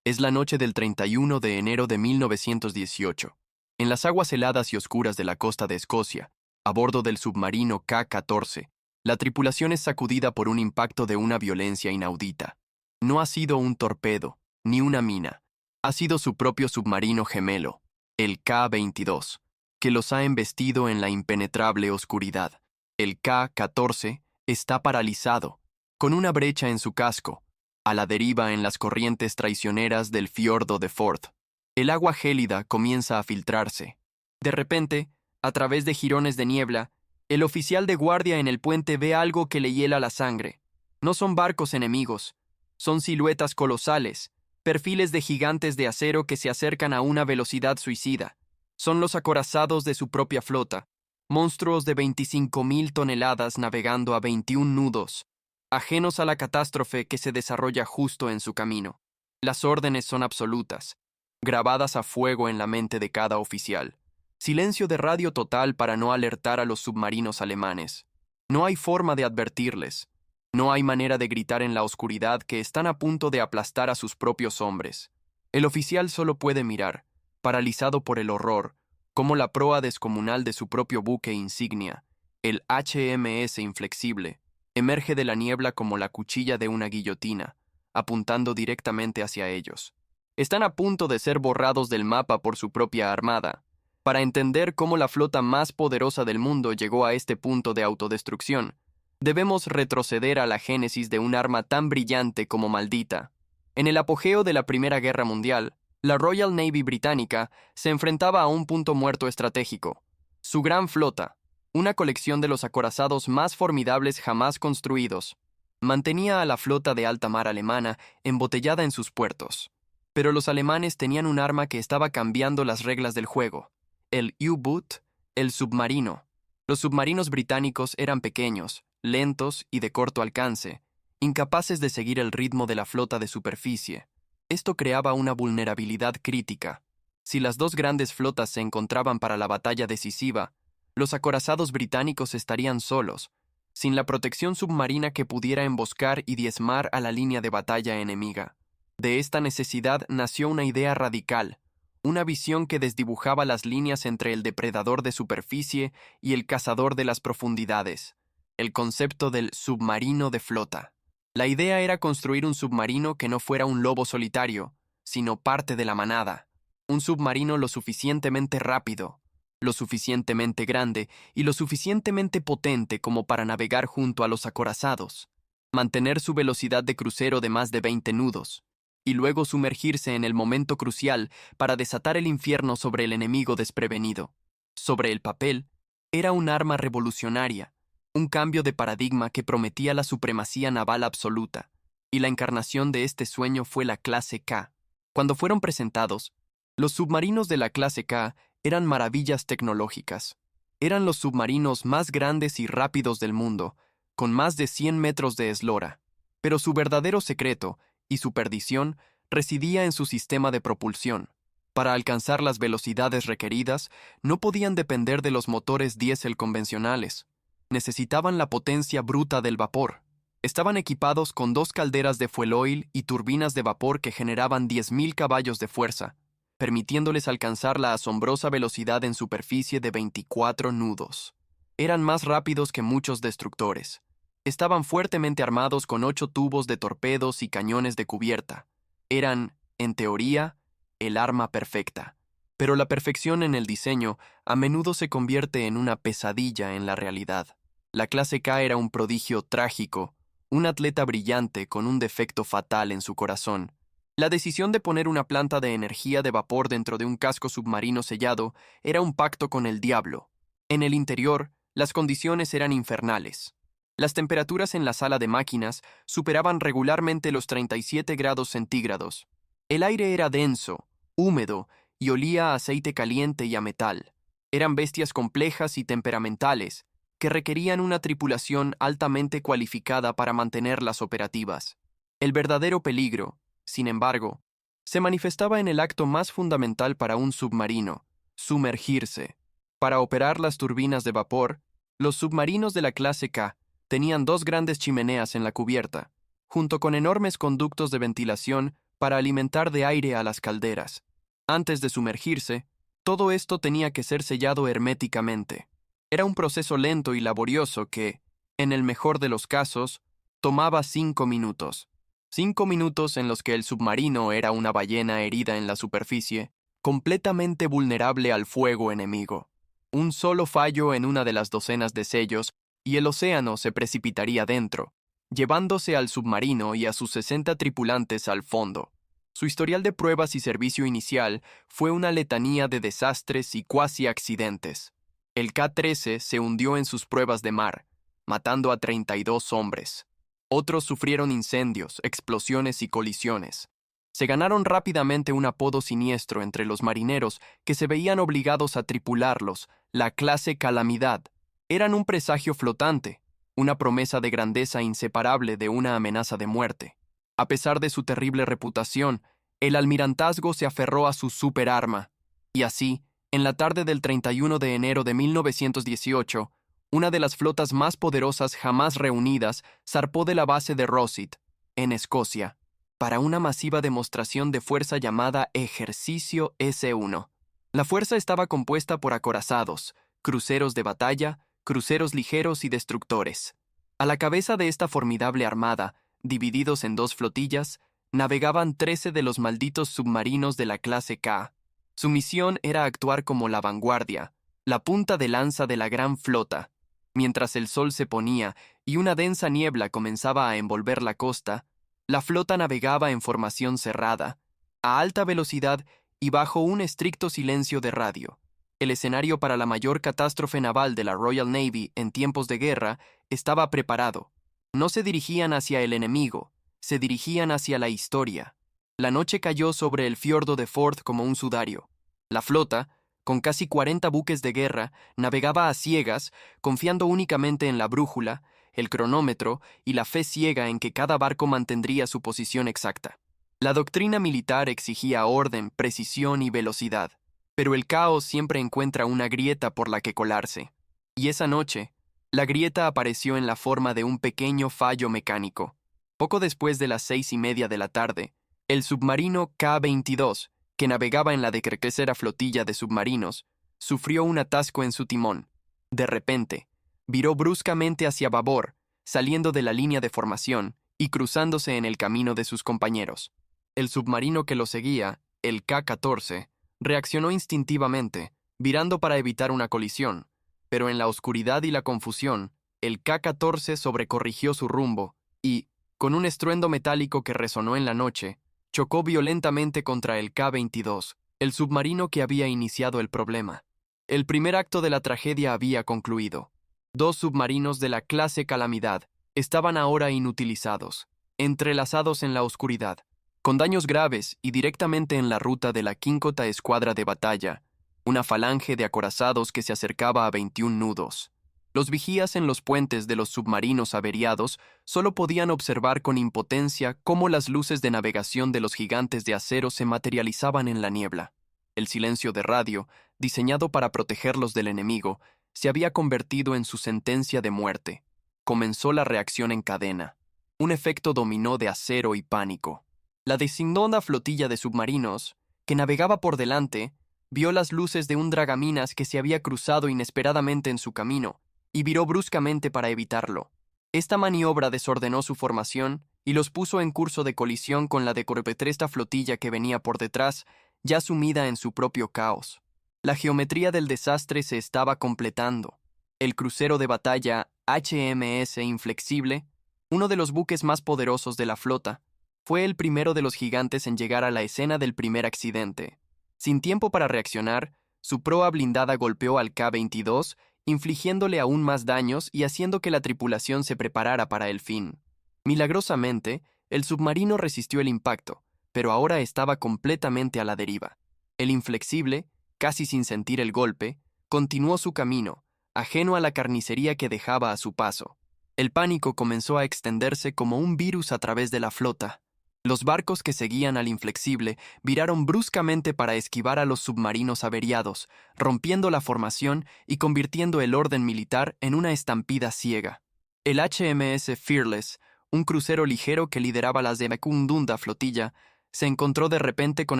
Es la noche del 31 de enero de 1918. En las aguas heladas y oscuras de la costa de Escocia, a bordo del submarino K-14, la tripulación es sacudida por un impacto de una violencia inaudita. No ha sido un torpedo, ni una mina. Ha sido su propio submarino gemelo, el K-22, que los ha embestido en la impenetrable oscuridad. El K-14 está paralizado, con una brecha en su casco, a la deriva en las corrientes traicioneras del fiordo de Forth. El agua gélida comienza a filtrarse. De repente, a través de jirones de niebla, el oficial de guardia en el puente ve algo que le hiela la sangre. No son barcos enemigos, son siluetas colosales, perfiles de gigantes de acero que se acercan a una velocidad suicida. Son los acorazados de su propia flota, monstruos de 25.000 toneladas navegando a 21 nudos, ajenos a la catástrofe que se desarrolla justo en su camino. Las órdenes son absolutas, grabadas a fuego en la mente de cada oficial. Silencio de radio total para no alertar a los submarinos alemanes. No hay forma de advertirles. No hay manera de gritar en la oscuridad que están a punto de aplastar a sus propios hombres. El oficial solo puede mirar, paralizado por el horror, cómo la proa descomunal de su propio buque insignia, el HMS Inflexible, emerge de la niebla como la cuchilla de una guillotina, apuntando directamente hacia ellos. Están a punto de ser borrados del mapa por su propia armada. Para entender cómo la flota más poderosa del mundo llegó a este punto de autodestrucción, debemos retroceder a la génesis de un arma tan brillante como maldita. En el apogeo de la Primera Guerra Mundial, la Royal Navy británica se enfrentaba a un punto muerto estratégico. Su gran flota, una colección de los acorazados más formidables jamás construidos, mantenía a la flota de alta mar alemana embotellada en sus puertos. Pero los alemanes tenían un arma que estaba cambiando las reglas del juego: el U-Boot, el submarino. Los submarinos británicos eran pequeños, lentos y de corto alcance, incapaces de seguir el ritmo de la flota de superficie. Esto creaba una vulnerabilidad crítica. Si las dos grandes flotas se encontraban para la batalla decisiva, los acorazados británicos estarían solos, sin la protección submarina que pudiera emboscar y diezmar a la línea de batalla enemiga. De esta necesidad nació una idea radical, una visión que desdibujaba las líneas entre el depredador de superficie y el cazador de las profundidades, el concepto del submarino de flota. La idea era construir un submarino que no fuera un lobo solitario, sino parte de la manada, un submarino lo suficientemente rápido, lo suficientemente grande y lo suficientemente potente como para navegar junto a los acorazados, mantener su velocidad de crucero de más de 20 nudos, y luego sumergirse en el momento crucial para desatar el infierno sobre el enemigo desprevenido. Sobre el papel, era un arma revolucionaria, un cambio de paradigma que prometía la supremacía naval absoluta, y la encarnación de este sueño fue la clase K. Cuando fueron presentados, los submarinos de la clase K eran maravillas tecnológicas. Eran los submarinos más grandes y rápidos del mundo, con más de 100 metros de eslora. Pero su verdadero secreto y su perdición residía en su sistema de propulsión. Para alcanzar las velocidades requeridas, no podían depender de los motores diésel convencionales. Necesitaban la potencia bruta del vapor. Estaban equipados con 2 calderas de fuel oil y turbinas de vapor que generaban 10.000 caballos de fuerza, permitiéndoles alcanzar la asombrosa velocidad en superficie de 24 nudos. Eran más rápidos que muchos destructores. Estaban fuertemente armados con 8 tubos de torpedos y cañones de cubierta. Eran, en teoría, el arma perfecta. Pero la perfección en el diseño a menudo se convierte en una pesadilla en la realidad. La clase K era un prodigio trágico, un atleta brillante con un defecto fatal en su corazón. La decisión de poner una planta de energía de vapor dentro de un casco submarino sellado era un pacto con el diablo. En el interior, las condiciones eran infernales. Las temperaturas en la sala de máquinas superaban regularmente los 37 grados centígrados. El aire era denso, húmedo y olía a aceite caliente y a metal. Eran bestias complejas y temperamentales, que requerían una tripulación altamente cualificada para mantenerlas operativas. El verdadero peligro, sin embargo, se manifestaba en el acto más fundamental para un submarino: sumergirse. Para operar las turbinas de vapor, los submarinos de la clase K tenían 2 grandes chimeneas en la cubierta, junto con enormes conductos de ventilación para alimentar de aire a las calderas. Antes de sumergirse, todo esto tenía que ser sellado herméticamente. Era un proceso lento y laborioso que, en el mejor de los casos, tomaba 5 minutos. 5 minutos en los que el submarino era una ballena herida en la superficie, completamente vulnerable al fuego enemigo. Un solo fallo en una de las docenas de sellos y el océano se precipitaría dentro, llevándose al submarino y a sus 60 tripulantes al fondo. Su historial de pruebas y servicio inicial fue una letanía de desastres y cuasi accidentes. El K-13 se hundió en sus pruebas de mar, matando a 32 hombres. Otros sufrieron incendios, explosiones y colisiones. Se ganaron rápidamente un apodo siniestro entre los marineros que se veían obligados a tripularlos, la clase Calamidad. Eran un presagio flotante, una promesa de grandeza inseparable de una amenaza de muerte. A pesar de su terrible reputación, el almirantazgo se aferró a su superarma, y así, en la tarde del 31 de enero de 1918, una de las flotas más poderosas jamás reunidas zarpó de la base de Rosyth, en Escocia, para una masiva demostración de fuerza llamada Ejercicio S-1. La fuerza estaba compuesta por acorazados, cruceros de batalla, cruceros ligeros y destructores. A la cabeza de esta formidable armada, divididos en 2 flotillas, navegaban 13 de los malditos submarinos de la clase K. Su misión era actuar como la vanguardia, la punta de lanza de la gran flota. Mientras el sol se ponía y una densa niebla comenzaba a envolver la costa, la flota navegaba en formación cerrada, a alta velocidad y bajo un estricto silencio de radio. El escenario para la mayor catástrofe naval de la Royal Navy en tiempos de guerra estaba preparado. No se dirigían hacia el enemigo, se dirigían hacia la historia. La noche cayó sobre el fiordo de Forth como un sudario. La flota, con casi 40 buques de guerra, navegaba a ciegas, confiando únicamente en la brújula, el cronómetro y la fe ciega en que cada barco mantendría su posición exacta. La doctrina militar exigía orden, precisión y velocidad, pero el caos siempre encuentra una grieta por la que colarse. Y esa noche, la grieta apareció en la forma de un pequeño fallo mecánico. Poco después de las 6:30 de la tarde, el submarino K-22, que navegaba en la decreciente flotilla de submarinos, sufrió un atasco en su timón. De repente, viró bruscamente hacia babor, saliendo de la línea de formación y cruzándose en el camino de sus compañeros. El submarino que lo seguía, el K-14, reaccionó instintivamente, virando para evitar una colisión, pero en la oscuridad y la confusión, el K-14 sobrecorrigió su rumbo y, con un estruendo metálico que resonó en la noche, chocó violentamente contra el K-22, el submarino que había iniciado el problema. El primer acto de la tragedia había concluido. 2 submarinos de la clase Calamidad estaban ahora inutilizados, entrelazados en la oscuridad, con daños graves y directamente en la ruta de la 5ª Escuadra de Batalla, una falange de acorazados que se acercaba a 21 nudos. Los vigías en los puentes de los submarinos averiados solo podían observar con impotencia cómo las luces de navegación de los gigantes de acero se materializaban en la niebla. El silencio de radio, diseñado para protegerlos del enemigo, se había convertido en su sentencia de muerte. Comenzó la reacción en cadena, un efecto dominó de acero y pánico. La designada flotilla de submarinos, que navegaba por delante, vio las luces de un dragaminas que se había cruzado inesperadamente en su camino, y viró bruscamente para evitarlo. Esta maniobra desordenó su formación y los puso en curso de colisión con la decreciente flotilla que venía por detrás, ya sumida en su propio caos. La geometría del desastre se estaba completando. El crucero de batalla HMS Inflexible, uno de los buques más poderosos de la flota, fue el primero de los gigantes en llegar a la escena del primer accidente. Sin tiempo para reaccionar, su proa blindada golpeó al K-22, infligiéndole aún más daños y haciendo que la tripulación se preparara para el fin. Milagrosamente, el submarino resistió el impacto, pero ahora estaba completamente a la deriva. El Inflexible, casi sin sentir el golpe, continuó su camino, ajeno a la carnicería que dejaba a su paso. El pánico comenzó a extenderse como un virus a través de la flota. Los barcos que seguían al Inflexible viraron bruscamente para esquivar a los submarinos averiados, rompiendo la formación y convirtiendo el orden militar en una estampida ciega. El HMS Fearless, un crucero ligero que lideraba la segunda flotilla, se encontró de repente con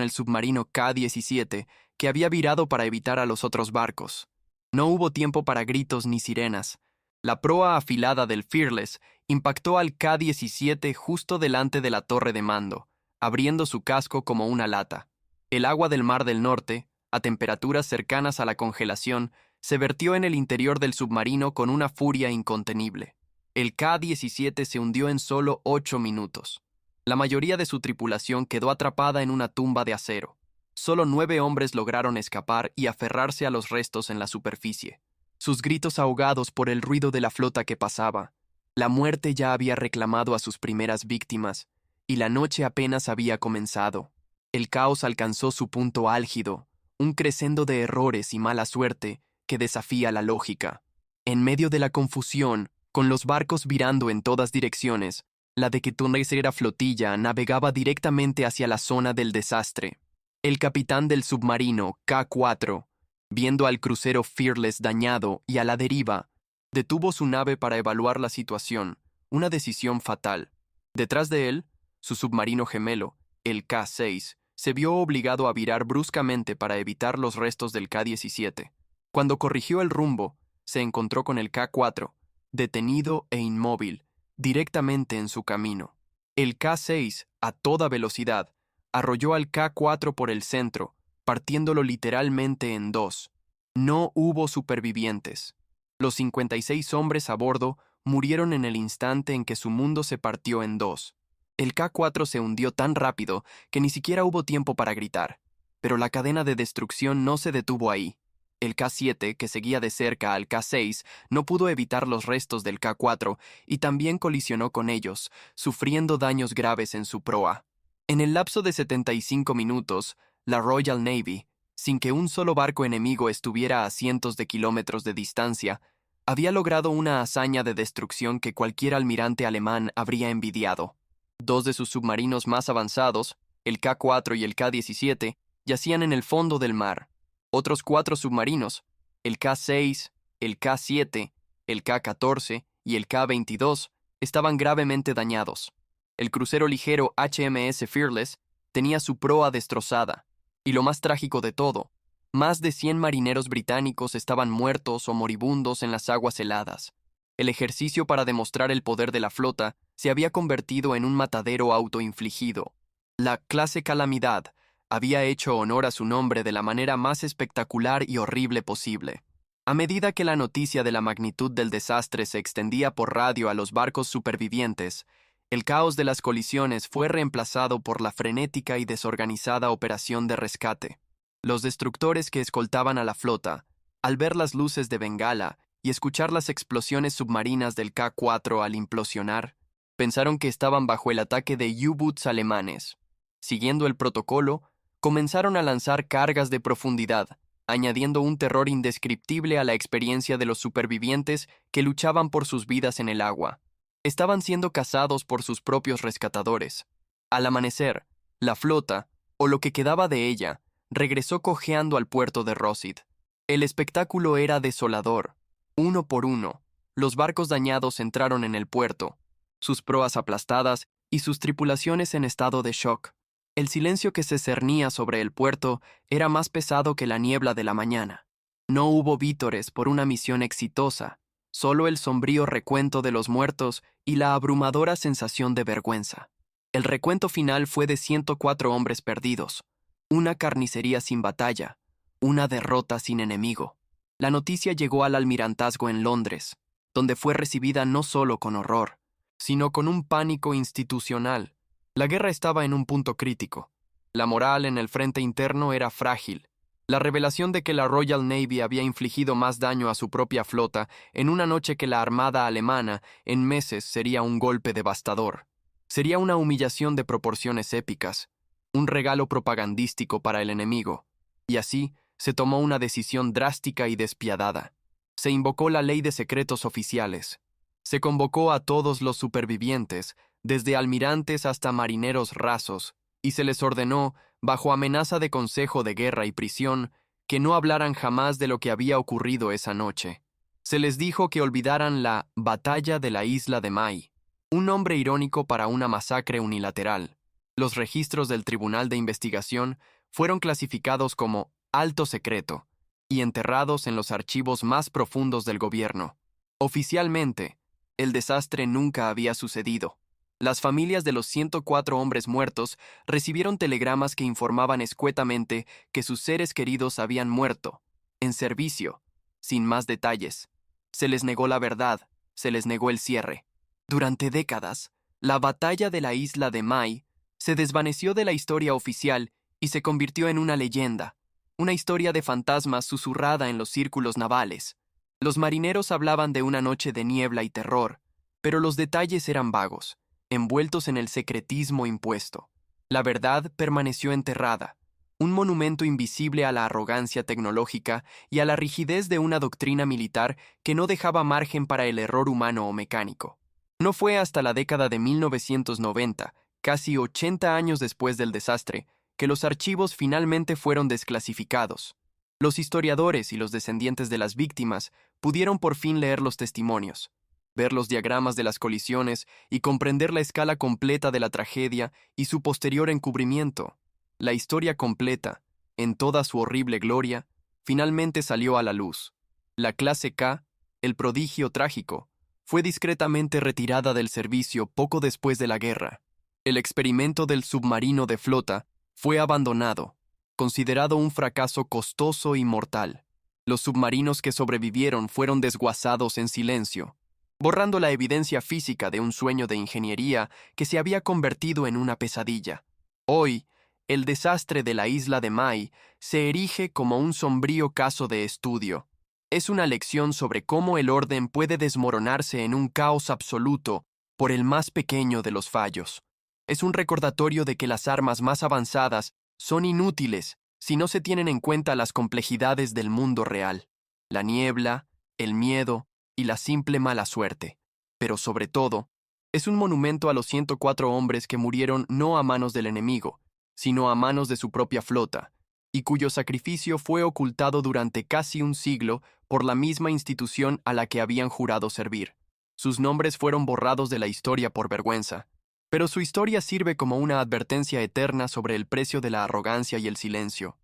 el submarino K-17, que había virado para evitar a los otros barcos. No hubo tiempo para gritos ni sirenas. La proa afilada del Fearless impactó al K-17 justo delante de la torre de mando, abriendo su casco como una lata. El agua del Mar del Norte, a temperaturas cercanas a la congelación, se vertió en el interior del submarino con una furia incontenible. El K-17 se hundió en solo 8 minutos. La mayoría de su tripulación quedó atrapada en una tumba de acero. Solo 9 hombres lograron escapar y aferrarse a los restos en la superficie. Sus gritos ahogados por el ruido de la flota que pasaba. La muerte ya había reclamado a sus primeras víctimas, y la noche apenas había comenzado. El caos alcanzó su punto álgido, un crescendo de errores y mala suerte que desafía la lógica. En medio de la confusión, con los barcos virando en todas direcciones, la decimotercera flotilla navegaba directamente hacia la zona del desastre. El capitán del submarino K-4, viendo al crucero Fearless dañado y a la deriva, detuvo su nave para evaluar la situación, una decisión fatal. Detrás de él, su submarino gemelo, el K-6, se vio obligado a virar bruscamente para evitar los restos del K-17. Cuando corrigió el rumbo, se encontró con el K-4, detenido e inmóvil, directamente en su camino. El K-6, a toda velocidad, arrolló al K-4 por el centro, partiéndolo literalmente en dos. No hubo supervivientes. Los 56 hombres a bordo murieron en el instante en que su mundo se partió en dos. El K-4 se hundió tan rápido que ni siquiera hubo tiempo para gritar. Pero la cadena de destrucción no se detuvo ahí. El K-7, que seguía de cerca al K-6, no pudo evitar los restos del K-4 y también colisionó con ellos, sufriendo daños graves en su proa. En el lapso de 75 minutos, la Royal Navy, sin que un solo barco enemigo estuviera a cientos de kilómetros de distancia, había logrado una hazaña de destrucción que cualquier almirante alemán habría envidiado. 2 de sus submarinos más avanzados, el K-4 y el K-17, yacían en el fondo del mar. Otros 4 submarinos, el K-6, el K-7, el K-14 y el K-22, estaban gravemente dañados. El crucero ligero HMS Fearless tenía su proa destrozada, y lo más trágico de todo, más de 100 marineros británicos estaban muertos o moribundos en las aguas heladas. El ejercicio para demostrar el poder de la flota se había convertido en un matadero autoinfligido. La clase Calamidad había hecho honor a su nombre de la manera más espectacular y horrible posible. A medida que la noticia de la magnitud del desastre se extendía por radio a los barcos supervivientes, el caos de las colisiones fue reemplazado por la frenética y desorganizada operación de rescate. Los destructores que escoltaban a la flota, al ver las luces de Bengala y escuchar las explosiones submarinas del K-4 al implosionar, pensaron que estaban bajo el ataque de U-Boots alemanes. Siguiendo el protocolo, comenzaron a lanzar cargas de profundidad, añadiendo un terror indescriptible a la experiencia de los supervivientes que luchaban por sus vidas en el agua. Estaban siendo cazados por sus propios rescatadores. Al amanecer, la flota, o lo que quedaba de ella, regresó cojeando al puerto de Rosyth. El espectáculo era desolador. Uno por uno, los barcos dañados entraron en el puerto, sus proas aplastadas y sus tripulaciones en estado de shock. El silencio que se cernía sobre el puerto era más pesado que la niebla de la mañana. No hubo vítores por una misión exitosa, solo el sombrío recuento de los muertos y la abrumadora sensación de vergüenza. El recuento final fue de 104 hombres perdidos, una carnicería sin batalla, una derrota sin enemigo. La noticia llegó al almirantazgo en Londres, donde fue recibida no solo con horror, sino con un pánico institucional. La guerra estaba en un punto crítico. La moral en el frente interno era frágil. La revelación de que la Royal Navy había infligido más daño a su propia flota en una noche que la armada alemana en meses sería un golpe devastador. Sería una humillación de proporciones épicas, un regalo propagandístico para el enemigo. Y así se tomó una decisión drástica y despiadada. Se invocó la ley de secretos oficiales. Se convocó a todos los supervivientes, desde almirantes hasta marineros rasos, y se les ordenó, bajo amenaza de consejo de guerra y prisión, que no hablaran jamás de lo que había ocurrido esa noche. Se les dijo que olvidaran la Batalla de la Isla de May, un nombre irónico para una masacre unilateral. Los registros del Tribunal de Investigación fueron clasificados como alto secreto y enterrados en los archivos más profundos del gobierno. Oficialmente, el desastre nunca había sucedido. Las familias de los 104 hombres muertos recibieron telegramas que informaban escuetamente que sus seres queridos habían muerto, en servicio, sin más detalles. Se les negó la verdad, se les negó el cierre. Durante décadas, la batalla de la isla de Mai se desvaneció de la historia oficial y se convirtió en una leyenda, una historia de fantasmas susurrada en los círculos navales. Los marineros hablaban de una noche de niebla y terror, pero los detalles eran vagos, envueltos en el secretismo impuesto. La verdad permaneció enterrada, un monumento invisible a la arrogancia tecnológica y a la rigidez de una doctrina militar que no dejaba margen para el error humano o mecánico. No fue hasta la década de 1990, casi 80 años después del desastre, que los archivos finalmente fueron desclasificados. Los historiadores y los descendientes de las víctimas pudieron por fin leer los testimonios, ver los diagramas de las colisiones y comprender la escala completa de la tragedia y su posterior encubrimiento. La historia completa, en toda su horrible gloria, finalmente salió a la luz. La clase K, el prodigio trágico, fue discretamente retirada del servicio poco después de la guerra. El experimento del submarino de flota fue abandonado, considerado un fracaso costoso y mortal. Los submarinos que sobrevivieron fueron desguazados en silencio, borrando la evidencia física de un sueño de ingeniería que se había convertido en una pesadilla. Hoy, el desastre de la isla de Mai se erige como un sombrío caso de estudio. Es una lección sobre cómo el orden puede desmoronarse en un caos absoluto por el más pequeño de los fallos. Es un recordatorio de que las armas más avanzadas son inútiles si no se tienen en cuenta las complejidades del mundo real, la niebla, el miedo y la simple mala suerte. Pero sobre todo, es un monumento a los 104 hombres que murieron no a manos del enemigo, sino a manos de su propia flota, y cuyo sacrificio fue ocultado durante casi un siglo por la misma institución a la que habían jurado servir. Sus nombres fueron borrados de la historia por vergüenza, pero su historia sirve como una advertencia eterna sobre el precio de la arrogancia y el silencio.